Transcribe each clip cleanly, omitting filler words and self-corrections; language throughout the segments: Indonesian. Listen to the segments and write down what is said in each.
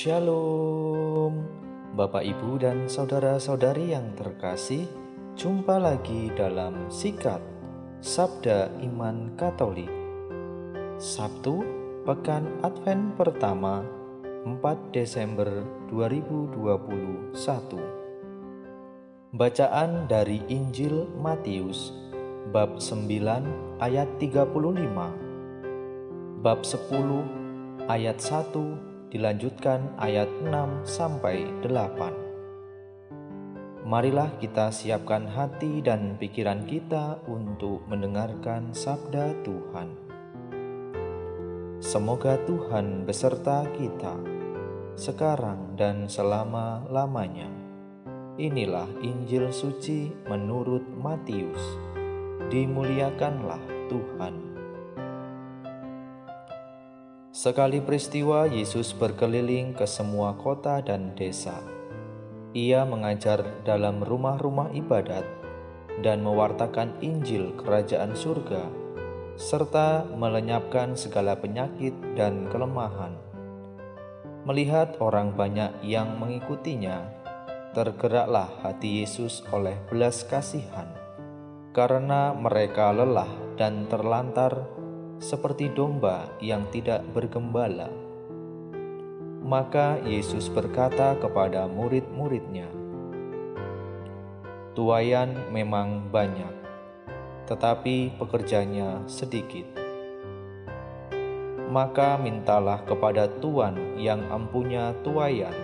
Shalom, Bapak, Ibu, dan saudara-saudari yang terkasih. Jumpa lagi dalam Sikat Sabda Iman Katolik, Sabtu, Pekan Advent pertama, 4 Desember 2021. Bacaan dari Injil Matius, bab 9 ayat 35, bab 10 ayat 1, dilanjutkan ayat 6 sampai 8. Marilah kita siapkan hati dan pikiran kita untuk mendengarkan sabda Tuhan. Semoga Tuhan beserta kita sekarang dan selama-lamanya. Inilah Injil suci menurut Matius. Dimuliakanlah Tuhan. Sekali peristiwa, Yesus berkeliling ke semua kota dan desa. Ia mengajar dalam rumah-rumah ibadat dan mewartakan Injil Kerajaan Surga, serta melenyapkan segala penyakit dan kelemahan. Melihat orang banyak yang mengikutinya, tergeraklah hati Yesus oleh belas kasihan, karena mereka lelah dan terlantar seperti domba yang tidak bergembala. Maka Yesus berkata kepada murid-muridnya, "Tuaian memang banyak, tetapi pekerjanya sedikit. Maka mintalah kepada Tuan yang empunya tuaian,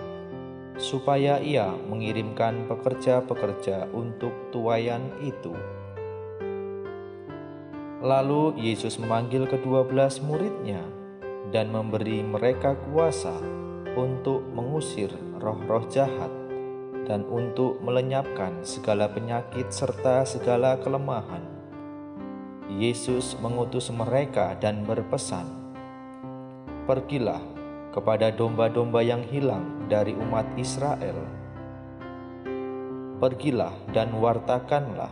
supaya ia mengirimkan pekerja-pekerja untuk tuaian itu." Lalu Yesus memanggil ke-12 muridnya dan memberi mereka kuasa untuk mengusir roh-roh jahat dan untuk melenyapkan segala penyakit serta segala kelemahan. Yesus mengutus mereka dan berpesan, "Pergilah kepada domba-domba yang hilang dari umat Israel. Pergilah dan wartakanlah,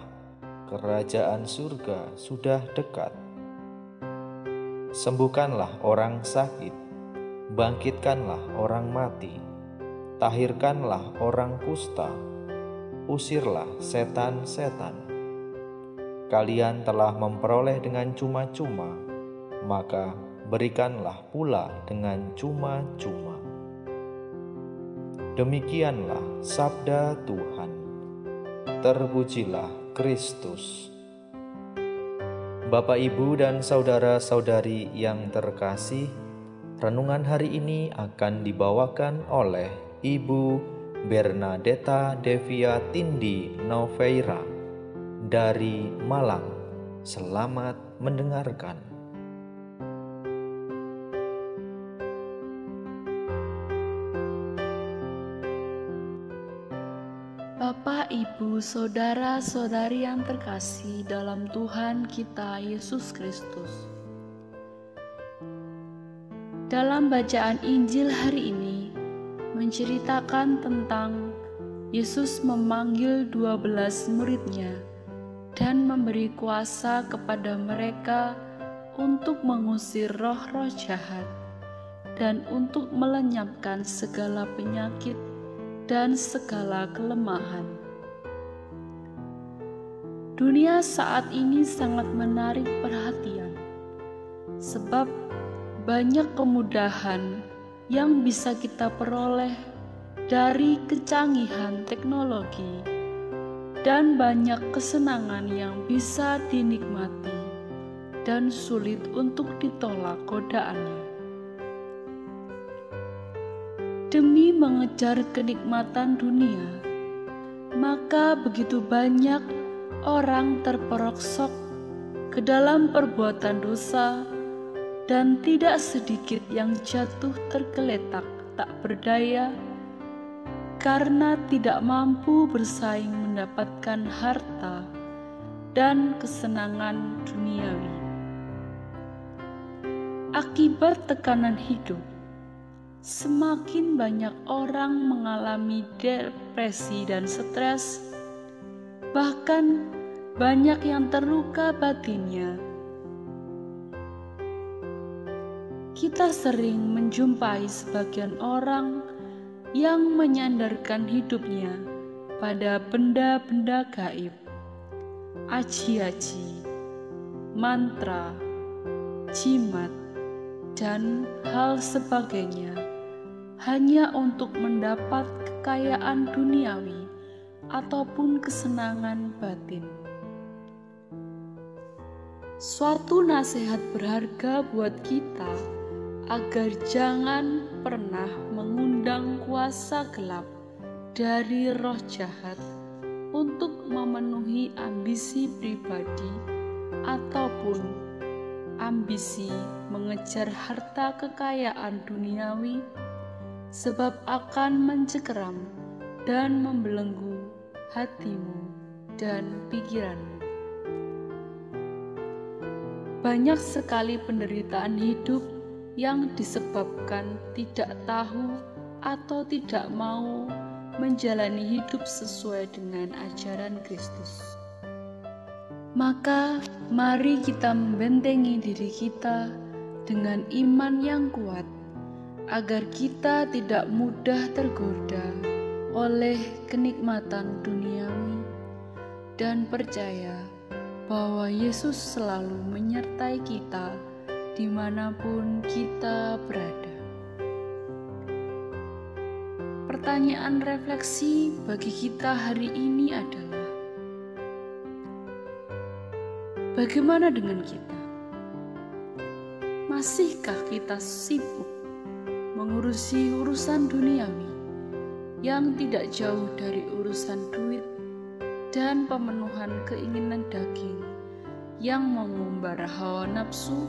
Kerajaan surga sudah dekat. Sembuhkanlah orang sakit, bangkitkanlah orang mati, tahirkanlah orang kusta, usirlah setan-setan. Kalian telah memperoleh dengan cuma-cuma, maka berikanlah pula dengan cuma-cuma." Demikianlah sabda Tuhan. Terpujilah Kristus. Bapak, Ibu, dan saudara-saudari yang terkasih, renungan hari ini akan dibawakan oleh Ibu Bernadetta Devia Tindi Noveira dari Malang. Selamat mendengarkan. Bapak, Ibu, saudara-saudari yang terkasih dalam Tuhan kita Yesus Kristus. Dalam bacaan Injil hari ini menceritakan tentang Yesus memanggil 12 muridnya dan memberi kuasa kepada mereka untuk mengusir roh-roh jahat dan untuk melenyapkan segala penyakit dan segala kelemahan. Dunia saat ini sangat menarik perhatian, sebab banyak kemudahan yang bisa kita peroleh dari kecanggihan teknologi dan banyak kesenangan yang bisa dinikmati dan sulit untuk ditolak godaannya. Demi mengejar kenikmatan dunia, maka begitu banyak orang terperoksok ke dalam perbuatan dosa dan tidak sedikit yang jatuh tergeletak tak berdaya karena tidak mampu bersaing mendapatkan harta dan kesenangan duniawi. Akibat tekanan hidup, semakin banyak orang mengalami depresi dan stres, bahkan banyak yang terluka batinnya. Kita sering menjumpai sebagian orang yang menyandarkan hidupnya pada benda-benda gaib, aji-aji, mantra, jimat, dan hal sebagainya hanya untuk mendapat kekayaan duniawi ataupun kesenangan batin. Suatu nasihat berharga buat kita agar jangan pernah mengundang kuasa gelap dari roh jahat untuk memenuhi ambisi pribadi ataupun ambisi mengejar harta kekayaan duniawi, sebab akan mencengkeram dan membelenggu hatimu dan pikiranmu. Banyak sekali penderitaan hidup yang disebabkan tidak tahu atau tidak mau menjalani hidup sesuai dengan ajaran Kristus. Maka mari kita membentengi diri kita dengan iman yang kuat, agar kita tidak mudah tergoda oleh kenikmatan duniawi dan percaya bahwa Yesus selalu menyertai kita dimanapun kita berada. Pertanyaan refleksi bagi kita hari ini adalah, bagaimana dengan kita? Masihkah kita sibuk mengurusi urusan duniawi yang tidak jauh dari urusan duit dan pemenuhan keinginan daging yang mengumbar hawa nafsu